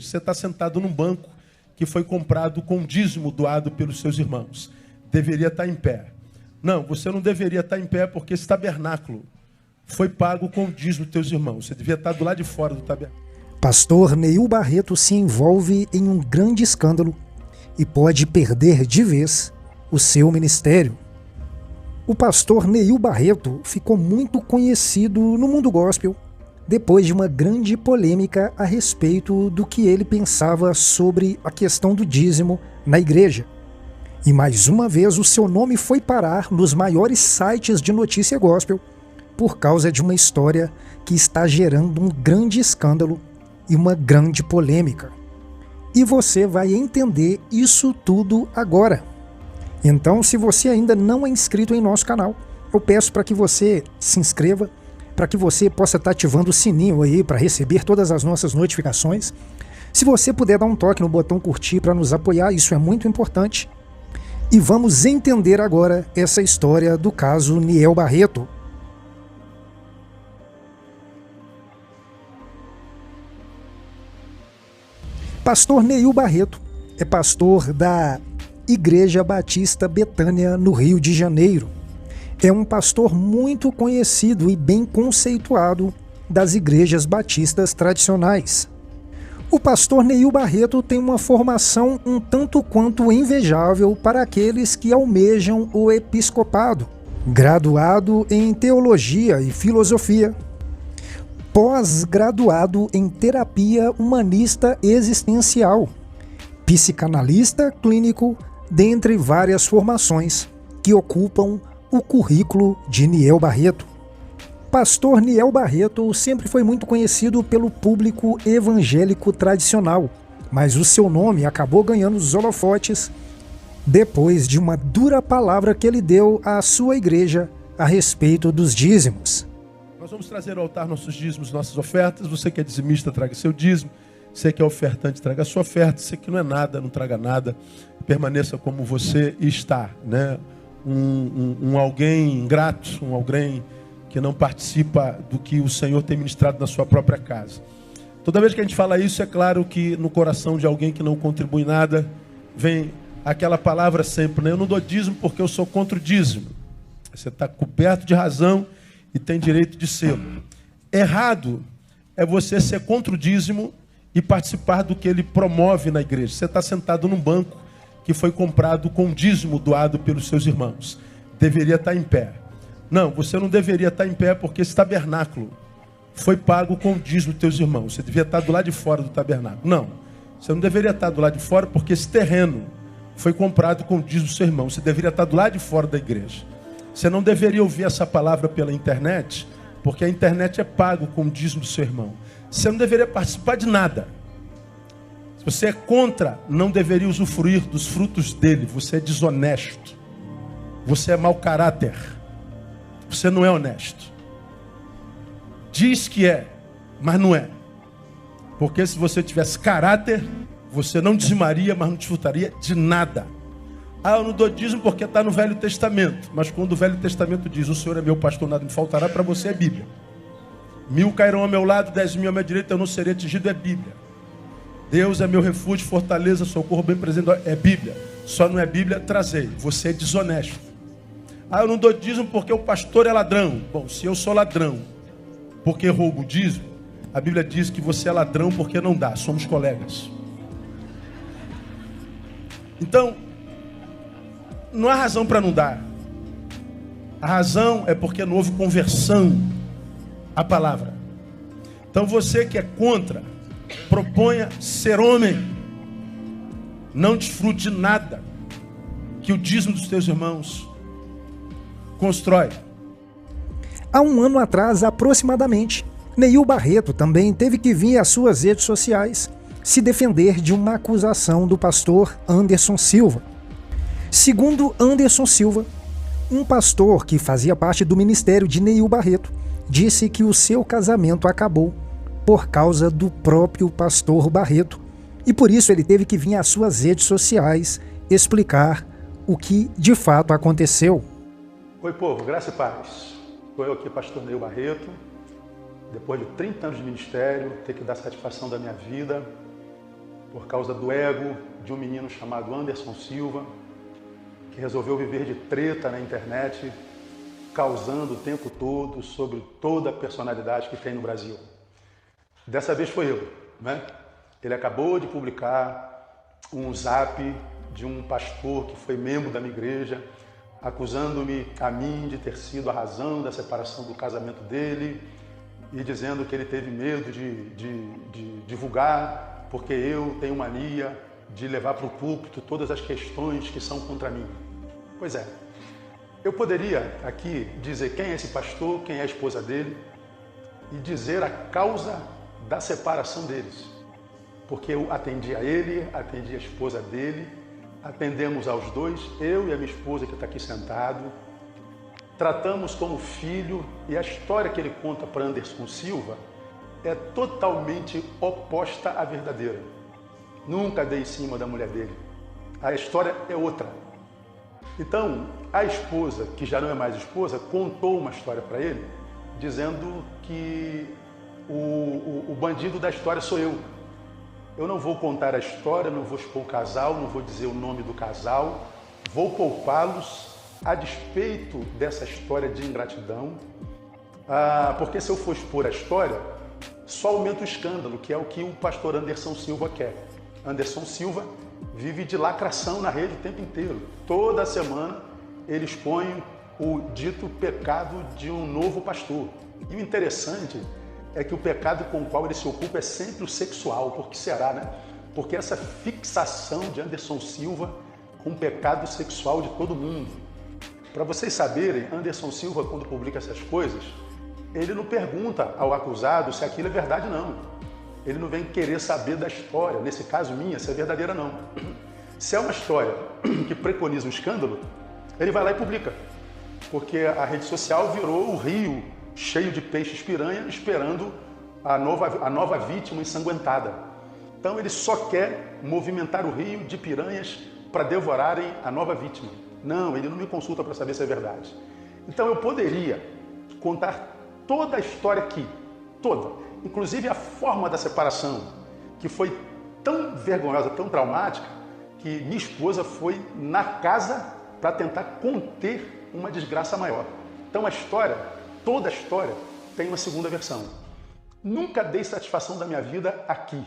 Você está sentado num banco que foi comprado com dízimo doado pelos seus irmãos. Deveria estar em pé. Não, você não deveria estar em pé porque esse tabernáculo foi pago com o dízimo dos teus irmãos. Você devia estar do lado de fora do tabernáculo. Pastor Neil Barreto se envolve em um grande escândalo e pode perder de vez o seu ministério. O pastor Neil Barreto ficou muito conhecido no mundo gospel depois de uma grande polêmica a respeito do que ele pensava sobre a questão do dízimo na igreja. E mais uma vez o seu nome foi parar nos maiores sites de notícia gospel por causa de uma história que está gerando um grande escândalo e uma grande polêmica. E você vai entender isso tudo agora. Então, se você ainda não é inscrito em nosso canal, eu peço para que você se inscreva, para que você possa estar ativando o sininho aí para receber todas as nossas notificações. Se você puder dar um toque no botão curtir para nos apoiar, isso é muito importante. E vamos entender agora essa história do caso Neil Barreto. Pastor Neil Barreto é pastor da Igreja Batista Betânia, no Rio de Janeiro. É um pastor muito conhecido e bem conceituado das igrejas batistas tradicionais. O pastor Neil Barreto tem uma formação um tanto quanto invejável para aqueles que almejam o episcopado. Graduado em teologia e filosofia, pós-graduado em terapia humanista existencial, psicanalista clínico, dentre várias formações que ocupam o currículo de Neil Barreto. Pastor Neil Barreto sempre foi muito conhecido pelo público evangélico tradicional, mas o seu nome acabou ganhando os holofotes depois de uma dura palavra que ele deu à sua igreja a respeito dos dízimos. Nós vamos trazer ao altar nossos dízimos, nossas ofertas. Você que é dizimista, traga seu dízimo. Você que é ofertante, traga a sua oferta. Você que não é nada, não traga nada. Permaneça como você está, né? Um alguém ingrato, um alguém que não participa do que o Senhor tem ministrado na sua própria casa. Toda vez que a gente fala isso, é claro que no coração de alguém que não contribui nada, vem aquela palavra sempre, né? Eu não dou dízimo porque eu sou contra o dízimo. Você está coberto de razão e tem direito de ser. Errado é você ser contra o dízimo e participar do que ele promove na igreja. Você está sentado num banco que foi comprado com dízimo doado pelos seus irmãos. Deveria estar em pé. Não, você não deveria estar em pé porque esse tabernáculo foi pago com o dízimo dos teus irmãos. Você devia estar do lado de fora do tabernáculo. Não, você não deveria estar do lado de fora porque esse terreno foi comprado com o dízimo do seu irmão. Você deveria estar do lado de fora da igreja. Você não deveria ouvir essa palavra pela internet, porque a internet é pago com o dízimo do seu irmão. Você não deveria participar de nada. Se você é contra, não deveria usufruir dos frutos dele. Você é desonesto. Você é mau caráter. Você não é honesto. Diz que é, mas não é. Porque se você tivesse caráter, você não dizimaria, mas não desfrutaria de nada. Ah, eu não dou dízimo porque está no Velho Testamento. Mas quando o Velho Testamento diz, o Senhor é meu pastor, nada me faltará, para você é Bíblia. 1000 cairão ao meu lado, 10.000 à minha direita, eu não serei atingido, é Bíblia. Deus é meu refúgio, fortaleza, socorro bem presente, é Bíblia. Só não é Bíblia, trazei. Você é desonesto. Ah, eu não dou dízimo porque o pastor é ladrão. Bom, se eu sou ladrão porque roubo o dízimo, a Bíblia diz que você é ladrão porque não dá. Somos colegas. Então, não há razão para não dar. A razão é porque não houve conversão à palavra. Então você que é contra, proponha ser homem. Não desfrute de nada que o dízimo dos teus irmãos constrói. Há um ano atrás, aproximadamente, Neil Barreto também teve que vir às suas redes sociais se defender de uma acusação do pastor Anderson Silva. Segundo Anderson Silva, um pastor que fazia parte do ministério de Neil Barreto disse que o seu casamento acabou por causa do próprio pastor Barreto e por isso ele teve que vir às suas redes sociais explicar o que de fato aconteceu. Oi povo, graça e paz. Estou eu aqui, pastor Neil Barreto, depois de 30 anos de ministério, ter que dar satisfação da minha vida por causa do ego de um menino chamado Anderson Silva, que resolveu viver de treta na internet, causando o tempo todo sobre toda a personalidade que tem no Brasil. Dessa vez foi eu, né? Ele acabou de publicar um zap de um pastor que foi membro da minha igreja, acusando-me a mim de ter sido a razão da separação do casamento dele e dizendo que ele teve medo de divulgar porque eu tenho mania de levar para o púlpito todas as questões que são contra mim. Pois é, eu poderia aqui dizer quem é esse pastor, quem é a esposa dele e dizer a causa da separação deles. Porque eu atendi a ele, atendi a esposa dele, atendemos aos dois, eu e a minha esposa que está aqui sentado, tratamos como filho e a história que ele conta para Anderson Silva é totalmente oposta à verdadeira. Nunca dei em cima da mulher dele. A história é outra. Então, a esposa, que já não é mais esposa, contou uma história para ele, dizendo que o bandido da história sou eu. Eu não vou contar a história, não vou expor o casal, não vou dizer o nome do casal, vou poupá-los a despeito dessa história de ingratidão, porque se eu for expor a história, só aumenta o escândalo, que é o que o pastor Anderson Silva quer. Anderson Silva vive de lacração na rede o tempo inteiro. Toda semana ele expõe o dito pecado de um novo pastor. E o interessante é que o pecado com o qual ele se ocupa é sempre o sexual. Por que será, né? Porque essa fixação de Anderson Silva com o pecado sexual de todo mundo. Para vocês saberem, Anderson Silva, quando publica essas coisas, ele não pergunta ao acusado se aquilo é verdade, não. Ele não vem querer saber da história, nesse caso minha, se é verdadeira, não. Se é uma história que preconiza um escândalo, ele vai lá e publica. Porque a rede social virou o rio cheio de peixes piranha, esperando a nova vítima ensanguentada. Então ele só quer movimentar o rio de piranhas para devorarem a nova vítima. Não, ele não me consulta para saber se é verdade. Então eu poderia contar toda a história aqui, toda, inclusive a forma da separação, que foi tão vergonhosa, tão traumática, que minha esposa foi na casa para tentar conter uma desgraça maior. Então a história, toda a história, tem uma segunda versão. Nunca dei satisfação da minha vida aqui.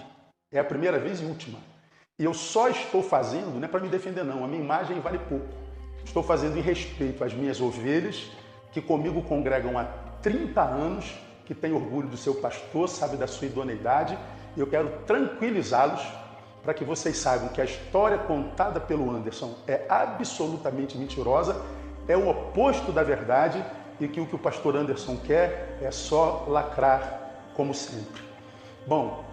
É a primeira vez e última. E eu só estou fazendo, não é para me defender não, a minha imagem vale pouco. Estou fazendo em respeito às minhas ovelhas, que comigo congregam há 30 anos, que tem orgulho do seu pastor, sabe da sua idoneidade, e eu quero tranquilizá-los para que vocês saibam que a história contada pelo Anderson é absolutamente mentirosa, é o oposto da verdade e que o pastor Anderson quer é só lacrar, como sempre. Bom,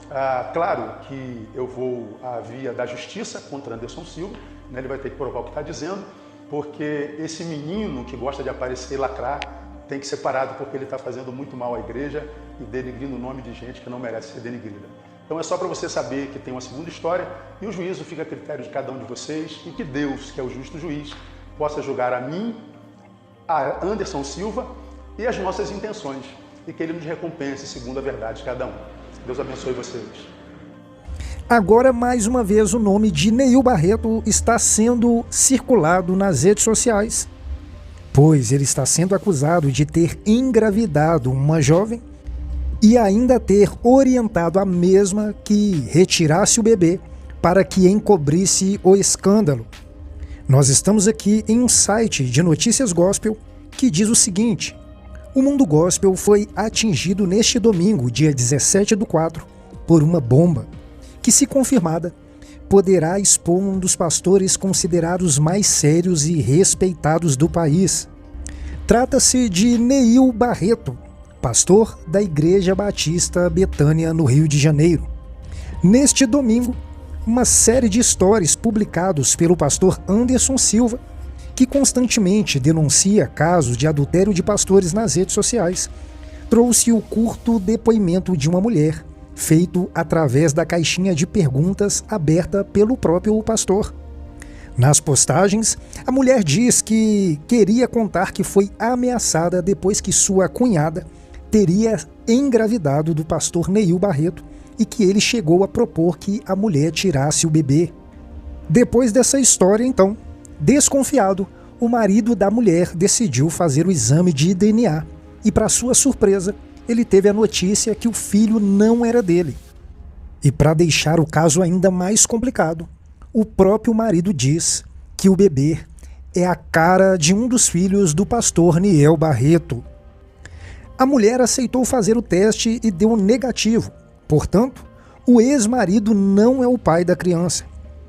claro que eu vou à via da justiça contra Anderson Silva, né? Ele vai ter que provar o que está dizendo, porque esse menino que gosta de aparecer e lacrar tem que ser parado porque ele está fazendo muito mal à igreja e denigrindo o nome de gente que não merece ser denigrida. Então é só para você saber que tem uma segunda história e o juízo fica a critério de cada um de vocês e que Deus, que é o justo juiz, possa julgar a mim, a Anderson Silva e as nossas intenções e que Ele nos recompense segundo a verdade de cada um. Deus abençoe vocês. Agora, mais uma vez, o nome de Neil Barreto está sendo circulado nas redes sociais, pois ele está sendo acusado de ter engravidado uma jovem e ainda ter orientado a mesma que retirasse o bebê para que encobrisse o escândalo. Nós estamos aqui em um site de notícias gospel que diz o seguinte: o mundo gospel foi atingido neste domingo, dia 17/4, por uma bomba que, se confirmada, poderá expor um dos pastores considerados mais sérios e respeitados do país. Trata-se de Neil Barreto, pastor da Igreja Batista Betânia, no Rio de Janeiro. Neste domingo, uma série de stories publicados pelo pastor Anderson Silva, que constantemente denuncia casos de adultério de pastores nas redes sociais, trouxe o curto depoimento de uma mulher, feito através da caixinha de perguntas aberta pelo próprio pastor. Nas postagens, a mulher diz que queria contar que foi ameaçada depois que sua cunhada teria engravidado do pastor Neil Barreto e que ele chegou a propor que a mulher tirasse o bebê. Depois dessa história, então, desconfiado, o marido da mulher decidiu fazer o exame de DNA e, para sua surpresa, ele teve a notícia que o filho não era dele. E para deixar o caso ainda mais complicado, o próprio marido diz que o bebê é a cara de um dos filhos do pastor Niel Barreto. A mulher aceitou fazer o teste e deu negativo. Portanto, o ex-marido não é o pai da criança.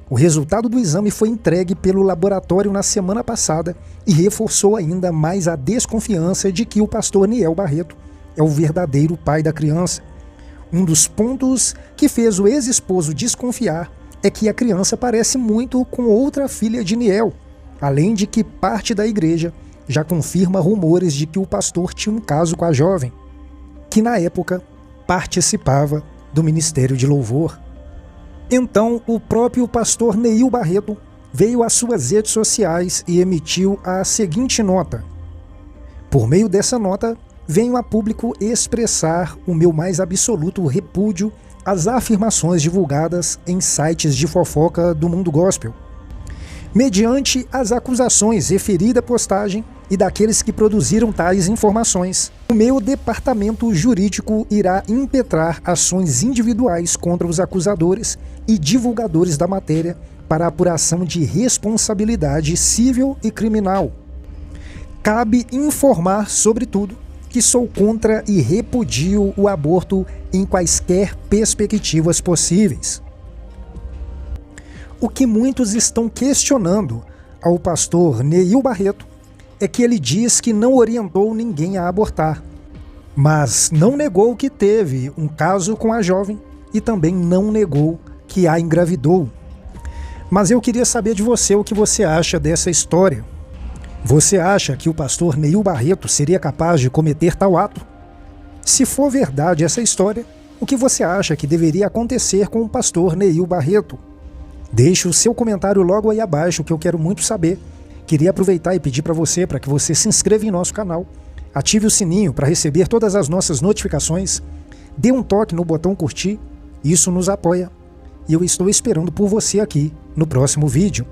O resultado do exame foi entregue pelo laboratório na semana passada e reforçou ainda mais a desconfiança de que o pastor Niel Barreto é o verdadeiro pai da criança. Um dos pontos que fez o ex-esposo desconfiar é que a criança parece muito com outra filha de Niel, além de que parte da igreja já confirma rumores de que o pastor tinha um caso com a jovem, que na época participava do ministério de louvor. Então, o próprio pastor Neil Barreto veio às suas redes sociais e emitiu a seguinte nota. Por meio dessa nota, venho a público expressar o meu mais absoluto repúdio às afirmações divulgadas em sites de fofoca do mundo gospel. Mediante as acusações referida à postagem e daqueles que produziram tais informações, o meu departamento jurídico irá impetrar ações individuais contra os acusadores e divulgadores da matéria para apuração de responsabilidade civil e criminal. Cabe informar, sobretudo, que sou contra e repudio o aborto em quaisquer perspectivas possíveis. O que muitos estão questionando ao pastor Neil Barreto é que ele diz que não orientou ninguém a abortar, mas não negou que teve um caso com a jovem e também não negou que a engravidou. Mas eu queria saber de você o que você acha dessa história. Você acha que o pastor Neil Barreto seria capaz de cometer tal ato? Se for verdade essa história, o que você acha que deveria acontecer com o pastor Neil Barreto? Deixe o seu comentário logo aí abaixo, que eu quero muito saber. Queria aproveitar e pedir para que você se inscreva em nosso canal, ative o sininho para receber todas as nossas notificações, dê um toque no botão curtir, isso nos apoia. E eu estou esperando por você aqui no próximo vídeo.